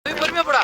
பொறுமையா போடா.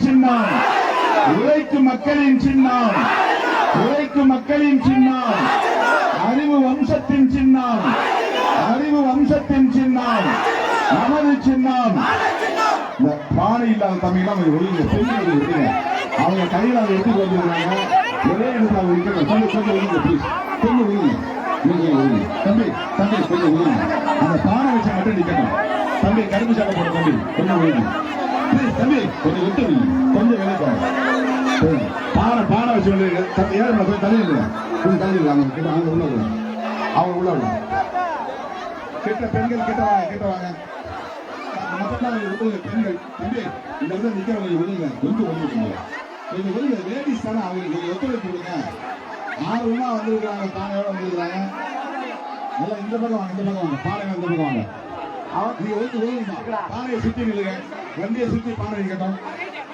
சின்னம், உழைக்கும் மக்களின் சின்னம், உழைக்கும் மக்களின் சின்னம், அறிவு வம்சத்தின் சின்னம், அறிவு வம்சத்தின் சின்னம், நமது சின்னம். இந்த பானை இல்லாத தமிழ்லாம் ஒழுங்கு பெண்கள் அவங்க கையில் அதை எடுத்து கொண்டிருக்காங்க. ஒரே இடத்துல வைக்கணும். கொஞ்சம் ஒழுங்கு ப்ளீஸ், கொஞ்சம் ஒழுங்கு, தம்பி தம்பி கொஞ்சம் ஒழுங்கு. அந்த பானை வச்சு மட்டும் நிக்கணும். தம்பி கரும்பு சாலை போட தம்பி கொஞ்சம் ஒழுங்கு தம்பி, கொஞ்சம் விட்டு கொஞ்சம் விளையாடு. பானை வச்சு ஏழு போய் தண்ணி இல்லை கொஞ்சம் தண்ணி இல்லை. அவங்க உள்ள அவங்க உள்ள கிட்ட பெண்கள் கிட்ட வாங்க. பெண்கள் தம்பி இந்த வந்து நிக்கிறவங்க விடுங்க, கொஞ்சம் ஒழுங்குங்க, கொஞ்சம் விடுங்க. லேடிஸ் தானே அவங்களுக்கு கொஞ்சம் ஒத்துழைப்பு கொடுங்க. ஆர்வமா வந்திருக்கிறாங்க, பானையோட வந்திருக்கிறாங்க. நல்லா இந்த பக்கம் வாங்க, இந்த பக்கம் வாங்க, பானை இந்த பக்கம் வாங்க. நீங்க ஒழுங்குமா பானையை சுத்தி நில்லுங்க, வண்டியை சுத்தி பானை வைக்கட்டும்.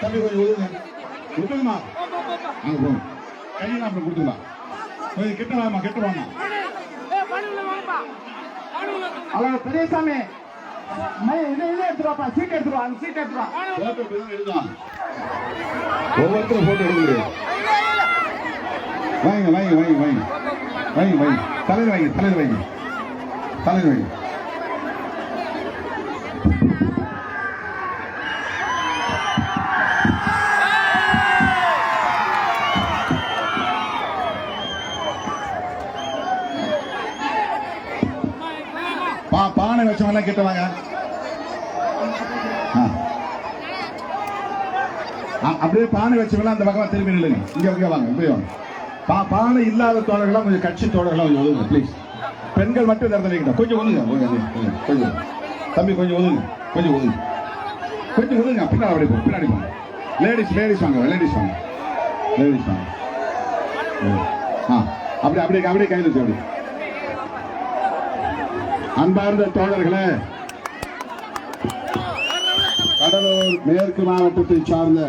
தம்பி கொஞ்சம் ஒழுங்குமா அங்க போங்க, கையெல்லாம் அப்புறம் கொடுத்துக்கலாம். கொஞ்சம் கிட்ட வாமா, கிட்ட வாமா. ஹலோ பெரியசாமி, எடுத்துருவாப்பா, சீட் எடுத்துருவா, அந்த சீட் எடுத்துருவா. ஒவ்வொருத்தரும் போட்டோ எடுக்க வாங்க வாங்க வாங்க வாங்க வாங்க வாங்க தலையில் வாங்க, தலையில் வாங்க, தலையில் வாங்க. பானை வச்சவங்க கிட்ட வாங்க. அப்படியே பானை வச்சவங்க அந்த பக்கமா திரும்பி நில்லுங்க. இங்க வாங்க, இப்படி வாங்க. பானை இல்லாத தோழர்களா கொஞ்சம் கட்சி தோழர்களா கொஞ்சம் ஒதுங்க ப்ளீஸ். பெண்கள் மட்டும் இந்த இடத்துல நிற்கணும். கொஞ்சம் ஒதுங்க, கொஞ்சம் தம்பி கொஞ்சம் ஒதுங்க, கொஞ்சம் ஒதுங்க, கொஞ்சம் ஒதுங்க. பின்னாடி அப்படி போங்க, பின்னாடி போங்க. லேடிஸ் வாங்க, லேடிஸ் வாங்க, லேடிஸ் வாங்க. அப்படியே அப்படியே கையில் வச்சு அப்படி. அன்பார்ந்த தோழர்களே, கடலூர் மேற்கு மாவட்டத்தை சார்ந்த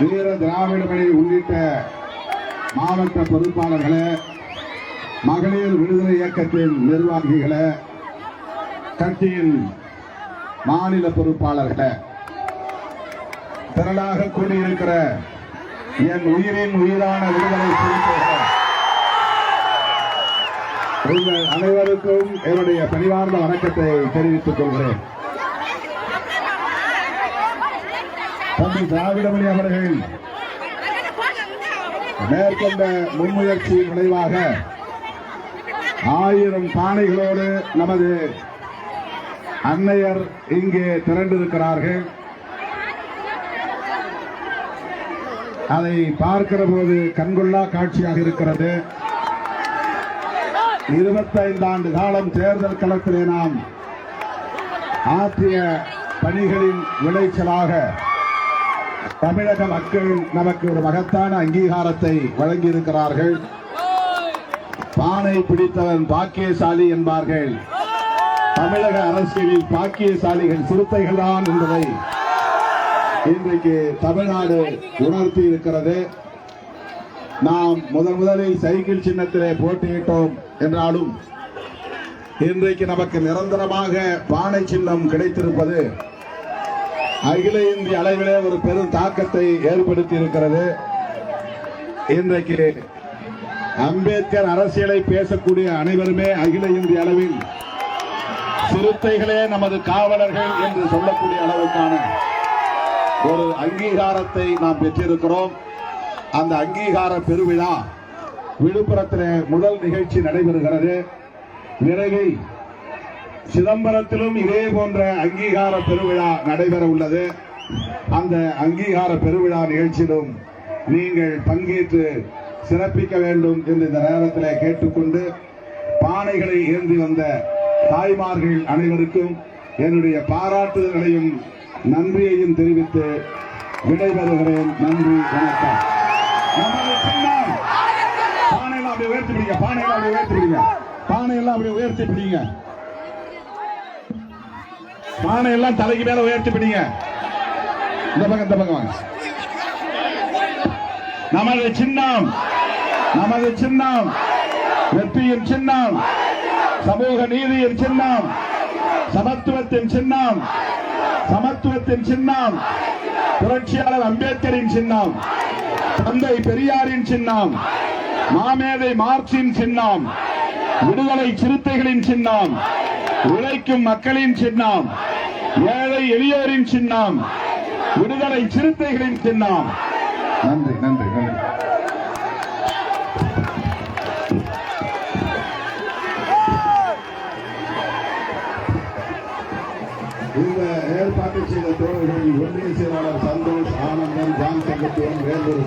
வீர திராவிட மணி உள்ளிட்ட மாவட்ட பொறுப்பாளர்களே, மகளிர் விடுதலை இயக்கத்தின் நிர்வாகிகளே, கட்சியின் மாநில பொறுப்பாளர்களே, திரளாக கூடியிருக்கிற என் உயிரின் உயிரான விடுதலை சிறுத்தைகளே, உங்கள் அனைவருக்கும் என்னுடைய பணிவார்ந்த வணக்கத்தை தெரிவித்துக் கொள்கிறேன். தம்பி திராவிடமணி அவர்கள் மேற்கொண்ட முன்முயற்சியின் விளைவாக 1000 பானைகளோடு நமது அன்னையர் இங்கே திரண்டிருக்கிறார்கள். அதை பார்க்கிற போது கண்கொள்ளா காட்சியாக இருக்கிறது. 25 ஆண்டு காலம் தேர்தல் களத்திலே நாம் ஆற்றிய பணிகளின் விளைச்சலாக தமிழக மக்கள் நமக்கு ஒரு மகத்தான அங்கீகாரத்தை வழங்கியிருக்கிறார்கள். பானை பிடித்தவன் பாக்கியசாலி என்பார்கள். தமிழக அரசியலில் பாக்கியசாலிகள் சிறுத்தைகள் தான் என்பதை இன்றைக்கு தமிழ்நாடு உணர்த்தி இருக்கிறது. நாம் முதலில் சைக்கிள் சின்னத்திலே போட்டியிட்டோம் என்றாலும் இன்றைக்கு நமக்கு நிரந்தரமாக பானை சின்னம் கிடைத்திருப்பது அகில இந்திய அளவிலே ஒரு பெரும் தாக்கத்தை ஏற்படுத்தி இருக்கிறது. இன்றைக்கு அம்பேத்கர் அரசியலை பேசக்கூடிய அனைவருமே அகில இந்திய அளவில் சிறுத்தைகளே நமது காவலர்கள் என்று சொல்லக்கூடிய அளவுக்கான ஒரு அங்கீகாரத்தை நாம் பெற்றிருக்கிறோம். அந்த அங்கீகார பெருவிழா விழுப்புரத்திலே முதல் நிகழ்ச்சி நடைபெறுகிறது. விரைவில் சிதம்பரத்திலும் இதே போன்ற அங்கீகார பெருவிழா நடைபெற உள்ளது. அந்த அங்கீகார பெருவிழா நிகழ்ச்சியிலும் நீங்கள் பங்கேற்று சிறப்பிக்க வேண்டும் என்று இந்த நேரத்தில் கேட்டுக்கொண்டு பானைகளை ஏந்தி வந்த தாய்மார்கள் அனைவருக்கும் என்னுடைய பாராட்டுதல்களையும் நன்றியையும் தெரிவித்து விடைபெறுகிறேன். நன்றி, வணக்கம். நமது சின்னம் பானையெல்லாம் அப்படியே உயர்த்தி பிடிங்க, பானையெல்லாம் அப்படியே உயர்த்தி பிடிங்க, பானையெல்லாம் அப்படியே உயர்த்தி பிடிங்க, பானையெல்லாம் தலைக்கு மேல உயர்த்தி பிடிங்க. இந்த பக்கம் வாங்க. நமது சின்னம், நமது சின்னம் வெற்றியின் சின்னம், சமூக நீதியின் சின்னம், சமத்துவத்தின் சின்னம், சமத்துவத்தின் சின்னம், புரட்சியாளர் அம்பேத்கரின் சின்னம், தந்தை பெரியாரின் சின்னம், மாமேதை மார்க்சின் சின்னம், விடுதலை சிறுத்தைகளின் சின்னம், உழைக்கும் மக்களின் சின்னம், ஏழை எளியோரின் சின்னம், விடுதலை சிறுத்தைகளின் சின்னம். நன்றி, நன்றி, நன்றி. இந்த ஏற்பாட்டை செய்த தோழர்கள் ஒன்றிய செயலாளர் Santosh, Anandan, John Sengathuvan, Vellore,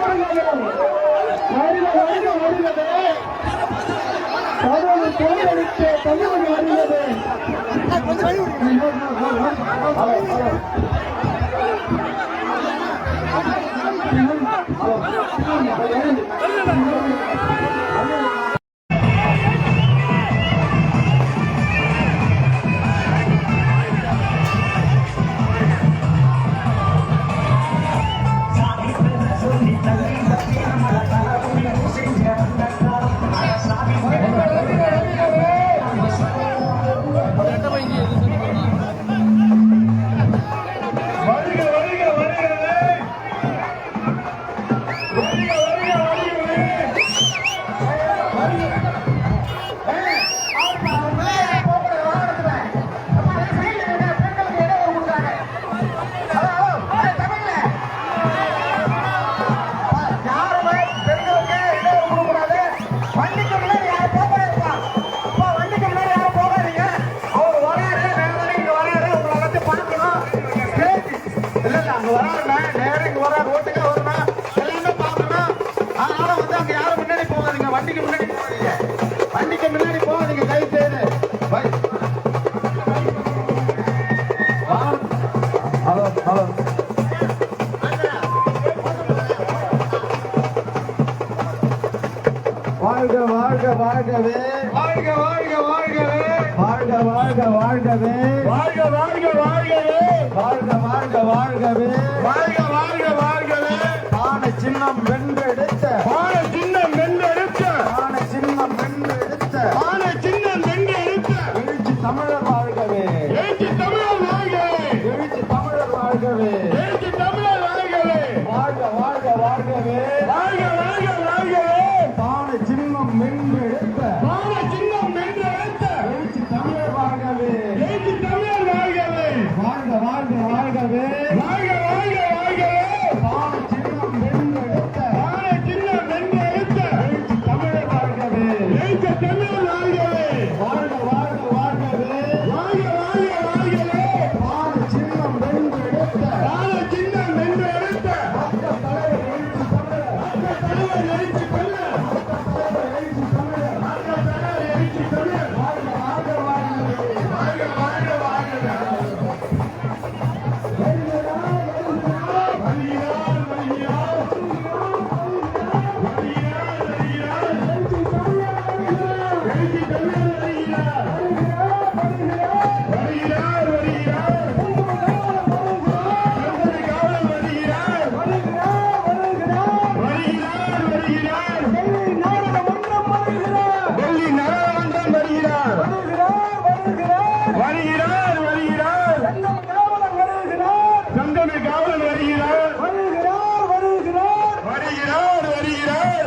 Thank you. முன்னாடி போ, நீங்க கை செய்து ஹலோ ஹலோ வாழ்க வாழ்க வாழ்கவே வாழ்க வாழ்க வாழ்கவே வாழ்க வாழ்க வாழ்கவே வாழ்க வாழ்க வாழ்கவே வாழ்க வாழ்க வாழ்கவே வாழ்க வாழ்க வாழ்கவே பான சின்னம் வென்றெடுத்த பான சின்னம் வென்றெடுத்த பான சின்னம் வென்றெடுத்த பான சின்னம் வென்றெடுத்த எழுச்சி தமிழர் வாழ்கவே எழுச்சி தமிழர் வாழ்கவே எழுச்சி தமிழர் வாழ்கவே எழுச்சி தமிழர் வாழ்கவே வாழ்க வாழ்க வாழ்கவே வாழ்க வாழ்க வாழ்கவே பான சின்னம் வென்றெடுத்த பான சின்னம் வென்றெடுத்த எழுச்சி தமிழர் வாழ்கவே எழுச்சி தமிழர் வாழ்கவே வாழ்க வாழ்க வாழ்கவே வாழ்க வாழ்க வாழ்கவே பான சின்னம் வென்றெடுத்த பான சின்னம் வென்றெடுத்த எழுச்சி தமிழர் வாழ்கவே எழுச்சி தமிழர் வாழ்கவே வாழ்க வாழ்க வாழ்கவே வாழ்க வாழ்க வாழ்கவே பான சின்னம் வென்றெடுத்த பான சின்னம் வென்றெடுத்த மக்கள் தலைவர் எழுச்சி தமிழர் மக்கள் தலைவர் எழுச்சி தமிழர் எழுச்சி தமிழர் மக்கள் தலைவர் எழுச்சி தமிழர் வாழ்க வாழ்க வாழ்கவே வாழ்க வாழ்க வாழ்கவே வருகிறார் வருகிறார் வருகிறார் வருகிறார் எழுச்சி தமிழர் வருகிறார் வருகிறார் வருகிறார் சந்தன காவலர் வருகிறார் வருகிறார் வருகிறார் டெல்லி நாடாளுமன்றம் வருகிறார் வருகிறார் வருகிறார் சந்தன காவலர் வருகிறார் வருகிறார் வருகிறார்